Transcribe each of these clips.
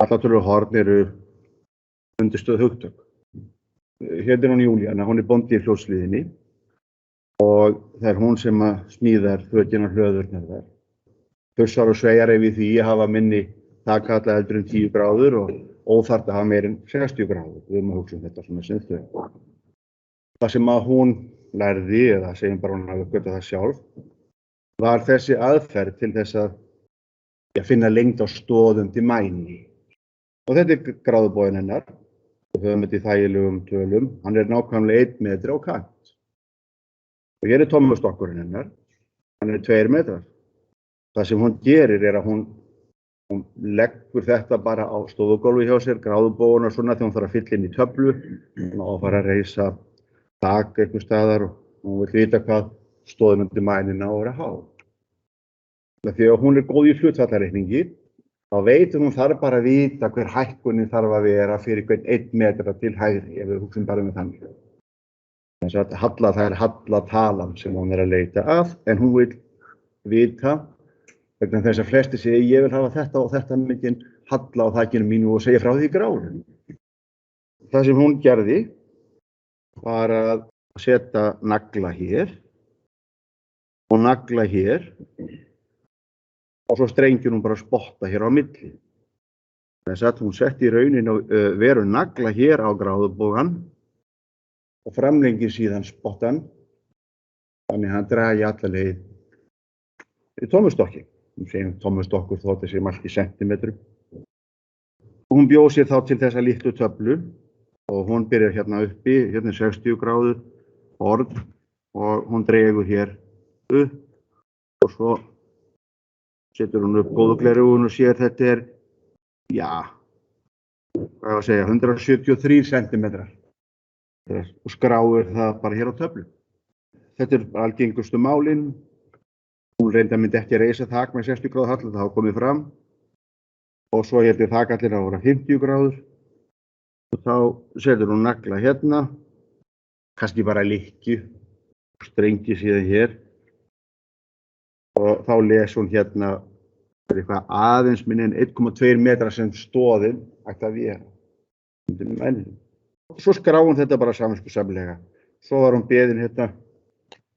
Allatölur horn eru undirstöð hugtök. Hérna hún Júlíana, hún bóndi í Fljótshlíðinni og það hún sem smíðar fötin og hlöðurnar þar. Pussar og sveigjar yfir því að hafa minni þakkalla heldur en 10 gráður og óþarft að hafa meir en 60 gráður. Við erum að hugsa þetta svona sem þau. Það sem hún lærði, eða segjum bara hún hafi uppgötvað það sjálf, var þessi aðferð til þess að finna lengd á stoðum til mæni. Og þetta gráðuboginn hennar. Við höfum þetta í þægilegum tölum. Hann nákvæmlega 1 metri á kant. Og hér tommustokkurinn hennar. Hann 2 metrar. Það sem hún gerir að hún leggur þetta bara á stofugólfi hjá sér, gráðuboguna svona þegar hún þarf að fylla inn í töflu og fara að reisa þak einhvers staðar og hún vill vita hvað stoðin undir mænina á að vera há. Því að hún góð í hlutfallareikningi, þá veit hún þarf bara að vita hver hækkunin þarf að vera fyrir hvern 1 metra til hægri, ef við hugsum bara með þannig. Þess að það hallatalan sem hún að leita að, en hún vill vita, vegna þess að flesti segja ég vil hafa þetta og þetta mikinn halla á þakinu mínu og segja frá því gráðum. Það sem hún gerði var að setja nagla hér og nagla hér og svo strengjur hún bara spotta hér á milli. Þess að hún setti í rauninu veru nagla hér á gráðubogan og framlengir síðan spottan þannig að hann dragi alla leið í tommustokki. Hún segir tommustokkur þótt þessi margt í sentimetrum. Hún bjóð sér þá til þessa litlu töflu og hún byrjar hérna uppi, hérna 60 gráður horn og hún dregur hér upp og svo setur hún upp góðugleraugun og sér þetta hvað að segja, 173 sentimetrar og skráir það bara hér á töflu. Þetta algengustu málin. Hún reyndar myndi ekki að reisa þak með 60 gráður hall, það hafa komið fram og svo þakallir að vera 50 gráður og þá setur hún nagla hérna, kannski bara lykkju og strengi síðan hér og þá les hún hérna eitthvað aðeins minni en 1,2 metra sem stoðin ætti að vera. Svo skrá hún þetta bara samviskusamlega. Svo var hún beðin hérna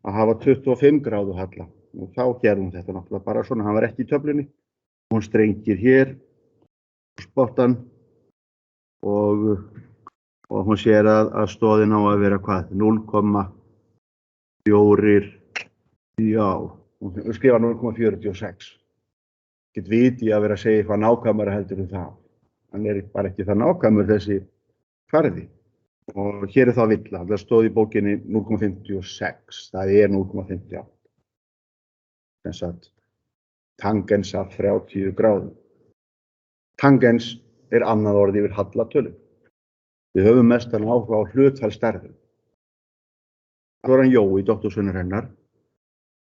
að hafa 25 gráðu halla. Og þá gerði hún þetta náttúrulega bara svona, hann var ekki í töflunni. Hún strengir hér, spottan og hún sér að stoðin á að vera hvað? 0,4, hún skrifa 0,46. Get viti að vera að segja eitthvað nákvæmara heldur það. Hann bara ekki það nákvæmur þessi kvarði. Og hér þá villa, það stóð í bókinni 0,56, það 0,58. Þess að tangens af 30 gráðum. Tangens annað orð yfir hallatölu. Við höfum mestan áhuga á hlutfallsstærðum. Svo hann Jói, doktorssonur hennar,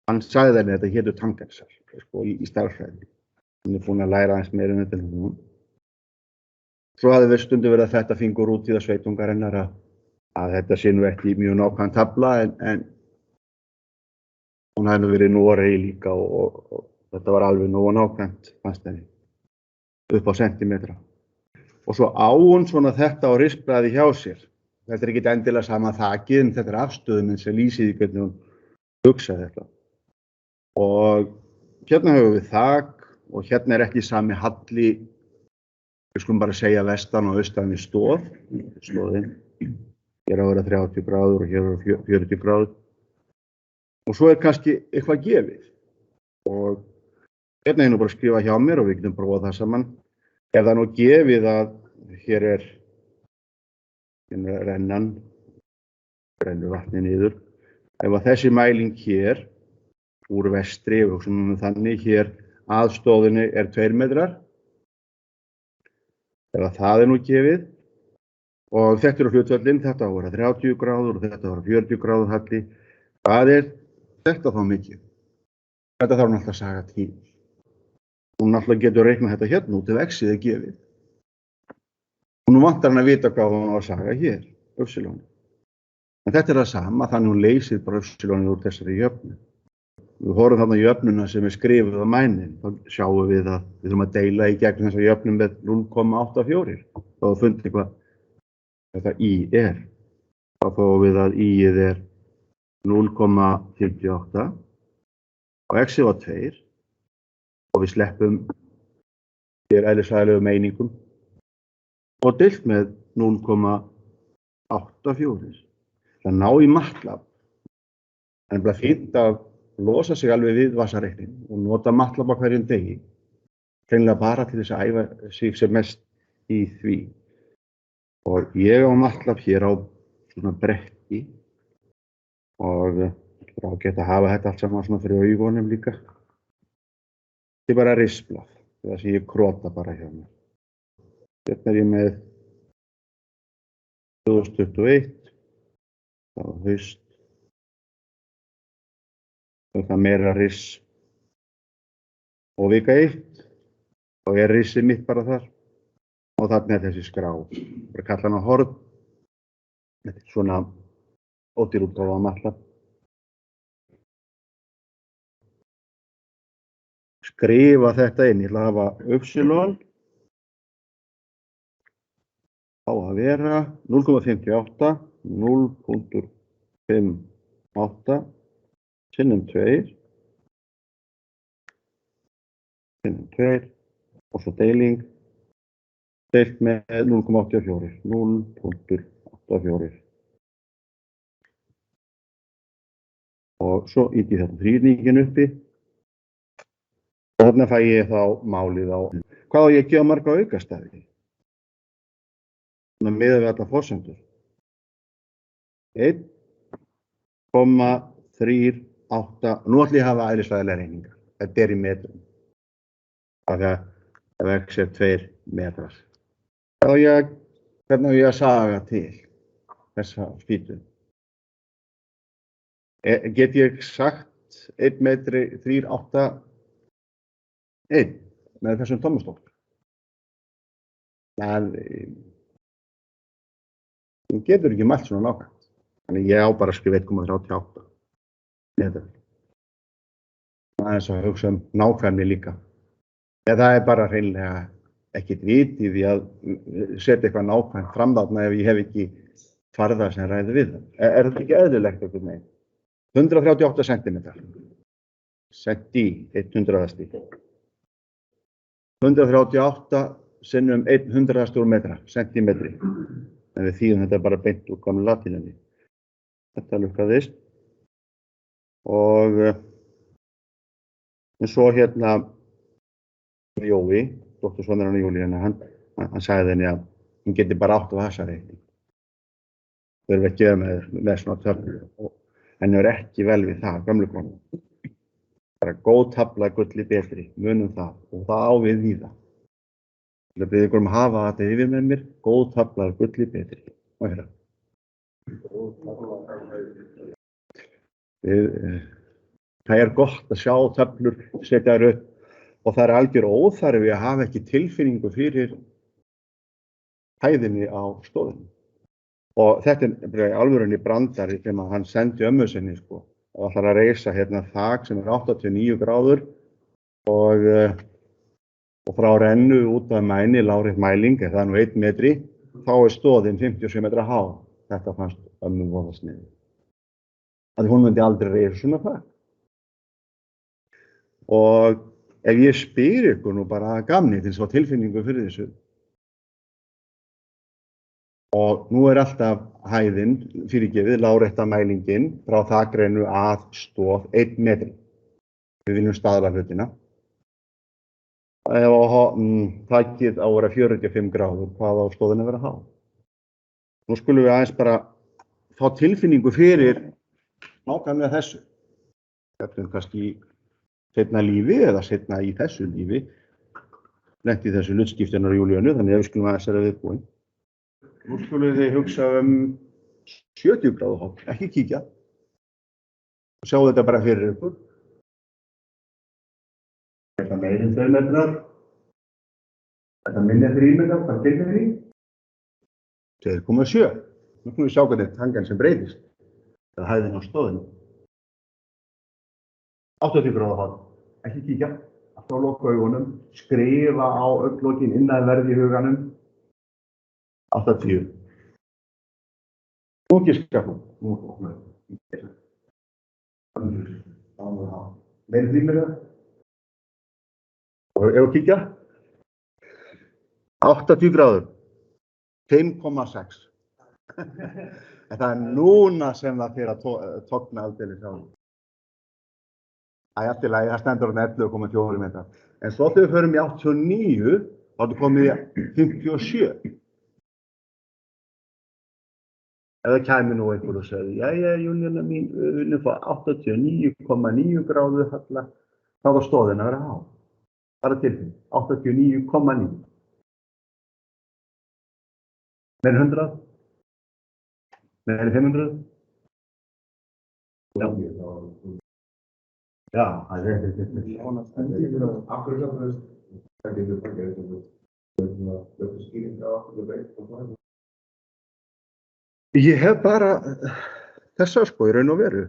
hann sagði henni þetta hétu tangensar í stærðfræði. Hann búinn að læra aðeins meira þetta en hún. Svo hafði við stundum verið að þetta fingur út í það sveitungar hennar að þetta sé nú ekki mjög nákvæm tafla en hún hafði verið í Noregi líka og þetta var alveg nógu nákvæmt, fannst henni, upp á sentimetra. Og svo á hún svona þetta á rispbræði hjá sér. Þetta ekki endilega sama þakið, en þetta afstöðunin sem lýsir því hvernig hún hugsaði þetta. Og hérna höfum við þak og hérna ekki sami halli, við skulum bara segja vestan og austan við stoðin. Hér á að vera 30 gráður og hér á að vera 40 gráður. Og svo kannski eitthvað gefið. Og hérna nú bara að skrifa hjá mér og við getum prófað það saman. Ef það nú gefið að hér rennan, rennur vatni niður. Ef að þessi mæling hér úr vestri, og þannig hér að stoðinni 2 metrar. Ef að það nú gefið. Og þetta hlutföllin, þetta á að vera 30 gráður og þetta á að vera 40 gráður halli. Hvað þetta þá mikið? Þetta þarf náttúrulega að saga til. Hún náttúrulega getur reiknað þetta hérna út ef x-ið gefið. Og nú vantar hann að vita hvað hún á að saga hér, y. En þetta það sama, þannig hún leysir bara y úr þessari jöfnu. við horfum þarna í jöfnuna sem er skrifuð á mænin, þá sjáum við að við þurfum að deila í gegn þessa jöfnum með 0,84. Þá er fundið hvað þetta í er. Þá fáum við að í-ið er 0,58 og x-ið var 2 og við sleppum hér eðlisfræðilegu meiningum og deilt með 0,84. Það ná í MATLAB. En það er fínt að losa sig alveg við vasareiknin og nota MATLAB á hverjum degi. Hreinlega bara til þess að æfa sig sem mest í því. Og ég á MATLAB hér á svona bretti og þá geta að hafa þetta allt saman svona fyrir augunum líka. Þetta er bara risblað, það sem ég krota bara hjá mér. Hérna er ég með 2021, það var haust. Það er meira riss og vika 1 og er rissið mitt bara þar og þarna er þessi skrá. Bara kalla hana horn. Þetta er svona ódýrútgáfa á MATLAB. Skrifa þetta inn, ég ætla að hafa upsilon á að vera 0,58, 0,58 sinnum 2 og svo deiling deilt með 0,84 og svo ýti þetta þrýrningin uppi og þarna fæ ég þá málið á hvað á ég að gefa marga aukastæði miðað við allar forsendur 1,38 nú ætlum ég að hafa eðlisfræðilegar einingar þetta er í metrum af því að x er 2 metrar hvernig á ég að saga til þessa spýtu get ég sagt 1 metri 3,81 með þessum tommustokk en þú getur ekki mælt svona nákvæmt þannig ég á bara að skrifa 1,38 metrar það er svo að hugsa nákvæmni líka það er bara hreinlega ekkert vit í því að setja eitthvað nákvæmt fram þarna ef ég hef ekki farða sem ræði við það. Þetta ekki eðlilegt einhvern veginn? 138 cm. Centi, 100. 138 sinnum 100 metra, centimetri. En við þýðum þetta bara beint úr gamla latínunni. Þetta lukkaðist. Og svo hérna Jói, dóttursonur hann Júlíu, hann sagði henni að hún geti bara átt vasareikning. Þau eru ekki með svona töflu og henni er ekki vel við það, gömlu konu. Það er góð tafla gulli betri, munum það og það á við víða. Ég vil biðja ykkur að hafa þetta yfir með mér, góð tafla gulli betri. Og hérna. Það er gott að sjá töflur, setja þær upp og það er algjör óþarfi að hafa ekki tilfinningu fyrir hæðinni á stofunni. Og þetta er alvörunni brandari sem hann sendi ömmu sinni og ætlar að reisa hérna þak sem er 89 gráður og frá rennu út af mæni, lárétt mæling, það er nú 1 metri, þá er stoðin 57 metra há. Þetta fannst ömmu voða sniðugt. Þannig hún myndi aldrei reisa svona þak. Og ef ég spyr ykkur nú bara að gamni til þess að fá tilfinningu fyrir þessu og nú er alltaf hæðin fyrirgefið, lárétta mælingin frá þakrennu að stoð 1 metri. Við viljum staðla hlutina. Ef þakið á að vera 45 gráður, hvað á stoðin að vera há? Nú skulum við aðeins bara fá tilfinningu fyrir nákvæmlega þessu. Þetta er kannski seinna lífi eða seinna í þessu lífi lenti í þessu hlutskiptunar Júlíönu, þannig að við skulum aðeins vera viðbúin. Nú skulum þið hugsa 70 gráðu hótt, ekki kíkja. Sjá þetta bara fyrir ykkur. Þetta meirinn 2 metrar. Þetta minni 3 metrar, hvað getur því? 2,7. Nú skulum við sjá hvernig tangan sem breytist. Það er hæðin á stoðinu. 80 gráða fall. Ekki kíkja. Alltaf loka augunum. Skrifa á augnlokin innan verði í huganum. 80. Nú giska þú. Nú opnaðu. Meiri tímir það. Og ef við kíkja. 80 gráður. 5,6. En það núna sem það fyrir að togna aldeilis á. Það allt í lagi, það stendur á 11,4 metrar. En svo þegar við förum í 89, þá er komið í 57. Eða kæmi nú einhver og segði, jæja, Júlíana mín, við viljum fá 89,9 gráðu halla, þá var stóðin að vera á. Bara til því, 89,9. Meira 100? Meira 500? Já. Já, það er þetta. Af hverju það er það getur það getur skýring á okkur veit. Ég hef bara þessa sko í raun og veru.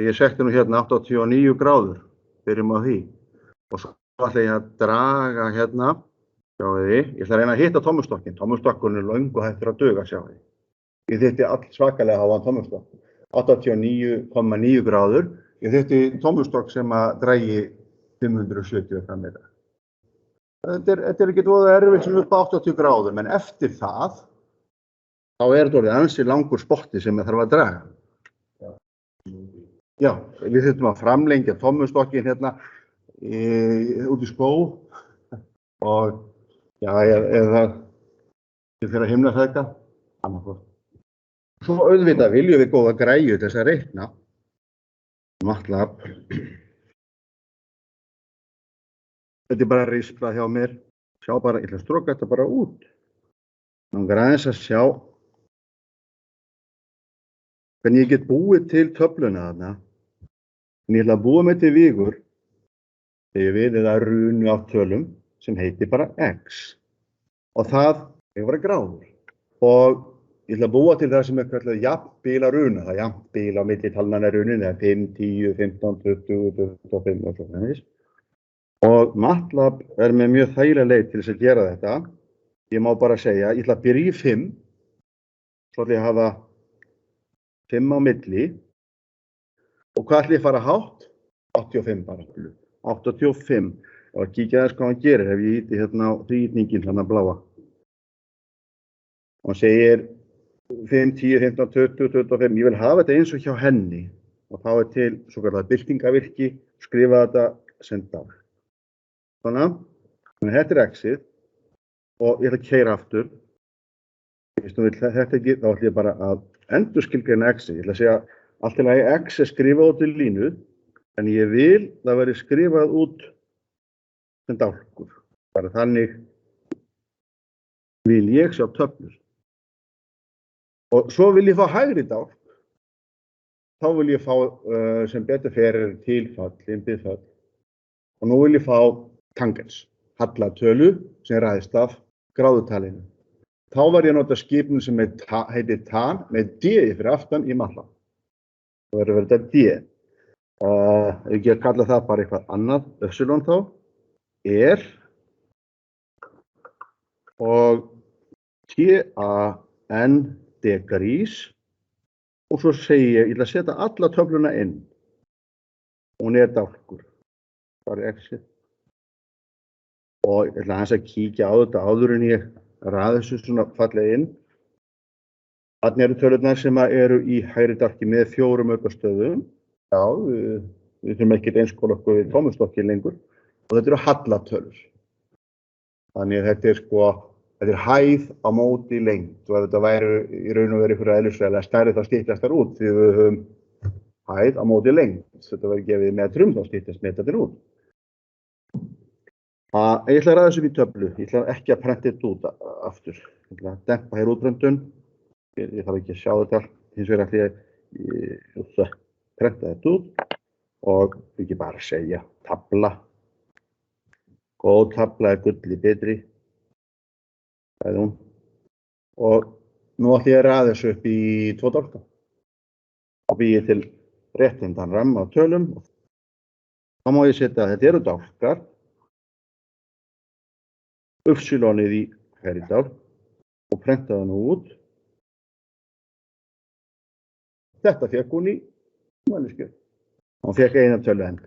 Ég setti nú hérna 89 gráður, byrjum á því. Og svo ætla ég að draga hérna, sjáu þið, ég ætla að reyna að hitta tommustokkin. Tommustokkurinn er löngu hættur að duga, sjáu þið. Ég þyrfti all svakalega háan tommustokk. 89,9 gráður. Ég þyrfti tommustokk sem að drægi 570 metra. Þetta er ekki voða erfitt sem upp á 80 gráðum, en eftir það, þá er þetta orðið ansi langur spotti sem ég þarf að draga. Já, við þurftum að framlengja tommustokkin hérna út í skó og já, eða fyrir að himnafæðka, annarkvort. Svo auðvitað viljum við góða græju til þess að reikna. MATLAB. Þetta er bara risplað hjá mér. Sjá bara, ég ætla að stroka þetta bara út. Langar aðeins að sjá hvernig ég get búið til töfluna þarna. En ég ætla að búa mig til vígur þegar við eða runu af tölum sem heitir bara x. Og það er bara gráður. Og ég ætla að búa til það sem er kallað jafnbil að runa. Það er jafnbil á milli talnanna runin, það er 5, 10, 15, 20, 25 og svo þannig. Og MATLAB er með mjög þægilega leið til þess að gera þetta. Ég má bara segja, ég ætla að byrja í 5, svo ætla ég að hafa 5 á milli. Og hvað ætla ég að fara hátt? 85 bara. 85. Og að kíkja aðeins hvað hann gerir ef ég íti hérna á þrýtningin, þannig að bláa. Og hann segir 5, 10, 15, 20, 25. Ég vil hafa þetta eins og hjá henni. Og þá er til svo kallað birtingavirki, skrifa þetta sem dag. Þannig að þetta er x-ið og ég ætla að keyra aftur. Hvis þú vill þetta ekki, þá ætla ég bara að endurskilgreina x-ið. Ég ætla að segja allt í lagi x er skrifað út í línu, en ég vil það verði skrifað út sem dálkur. Bara þannig vil ég sjá töflur. Og svo vil ég fá hægri dálk. Þá vil ég fá sem betur fer tilfall, innbyggðfall. Og nú vil ég fá tangens, hallatölu sem ræðist af gráðutalinu. Þá var ég að nota skipun sem heitir tan með d fyrir aftan í MATLAB. Það verður þetta d. Ef ég að kalla það bara eitthvað annað, epsilon þá, er og t-a-n degrís og svo segi ég ætla að setja alla töfluna inn. Hún er dálkur. Það er x-ið. Og ég ætla aðeins að kíkja á þetta áður en ég raða þessu svona fallega inn. Þarna eru tölurnar sem eru í hægri dálki með 4 aukastöðum. Já, við þurfum ekkert einskóla okkur við tommustokkin lengur. Og þetta eru hallatölur. Þannig að þetta er sko, þetta er hæð á móti lengd. Og ef þetta væri í raun og veru ykkur eðlisfræðilega stærri þá styttast þær út því við höfum hæð á móti lengd. Þetta verður gefið metrum, þá styttast metrarnir út. Ég ætla að ræða þessu upp í töflu. Ég ætla ekki að prenta þetta út aftur. Ég ætla að dempa hér útpröntun. Ég þarf ekki að sjá þetta. Hins vegar ætla ég að prenta þetta út og ekki bara segja tafla. Góð tafla er gulli betri. Það er hún. Og nú ætla ég að ræða þessu upp í 2 dálka. Og bý ég til réttindan ramma á tölum. Þá má ég setja að þetta eru dálkar, upsilonið í hverri dálk og prenta það nú út. Þetta fékk hún í mæliskjöf. Hún fékk eina tölu enn.